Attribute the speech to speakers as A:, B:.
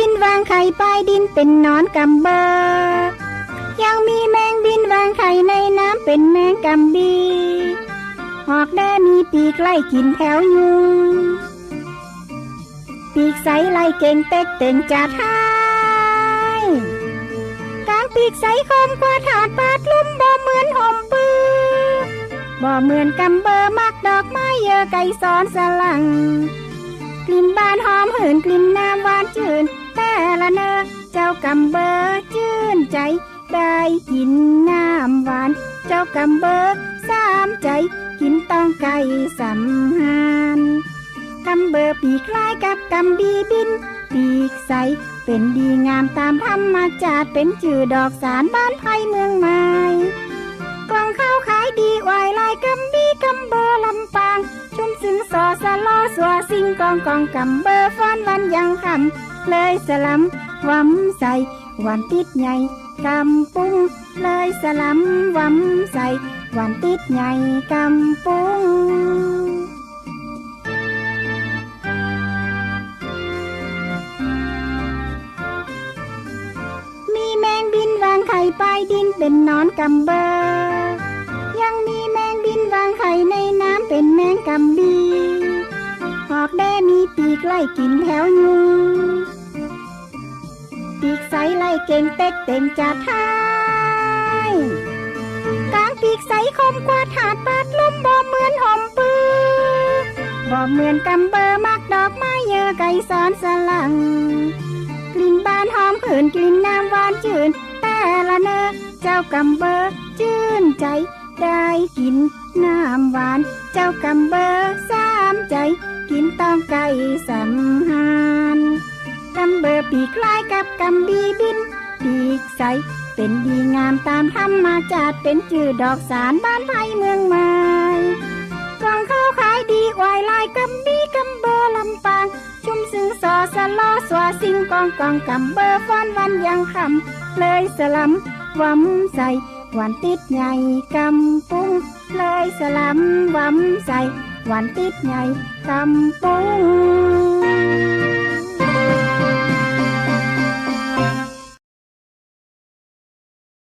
A: นวางไข่ปลายดินเป็นหนอนกำเบอยังมีแมงบินวางไข่ในน้ำเป็นแมงกำบีหอกแด้มีปีกไล่กินแถวยุงปีกใสไล่เก่งเต็กเต่งจัดให้กลางปีกใสคมกว่าถาดปาดลุ่มบ่เหมือนห่มปือบ่เหมือนกำเบอมักดอกไม้เยอะไก่ซ้อนสลังกลิ่นบานหอมหืนกลิ่นน้ำหวานชื่นแต่ละเนอเจ้ากำเบอชื่นใจได้กินน้ำหวานเจ้ากำเบอสามใจกินต้องไก่สำหานกำเบอปีกคล้ายกับกำบีบินปีกใสเป็นดีงามตามธรรมชาติเป็นชื่อดอกสารบ้านไผ่เมืองใหม่กล่องข้าวขายดีวายลายกำบีกำเบอลำปางชุ่มซึ้งสอสะลอสัวสิงกองกำเบอฟ้อนวันยังคำเลยสลัมวำใส่วันติดใหญ่กำปุ้งเลยสลัมวำใส่วันติดใหญ่กำปุ้งมีแมงบินวางไข่ปลายดินเป็นหนอนกำเบอยังมีแมงบินวางไข่ในน้ำเป็นแมงกำบีหอกแด้มีปีกไล่กินแถวยุงปีกใสไล่เก่งเต็กเต่งจัดให้กลางปีกใสคมกว่าถาดปาดลุ่มบ่เหมือนห่มปือบ่เหมือนกำเบอมักดอกไม้เยอะไก่ซ้อนสลังกลิ่นบานหอมหืนกลิ่นน้ำหวานชื่นแต่ละเนอเจ้ากำเบอชื่นใจได้กินน้ำหวานเจ้ากำเบอสามใจกินต้องไก่สำหานกำเบอปีกคล้ายกับกำบีบินปีกใสเป็นดีงามตามธรรมชาติเป็นชื่อดอกสารบ้านไผ่เมืองใหม่กล่องข้าวขายดีวายลายกำบีกำเบอลำปางชุ่มซึ้งสอสะลอสัวสิงกองกำเบอฟ้อนวันยังคำเลยสลัมวำใส่วันติดใหญ่กำปุ้งเลยสลัมวำใส่วันติดใหญ่กำปุ้ง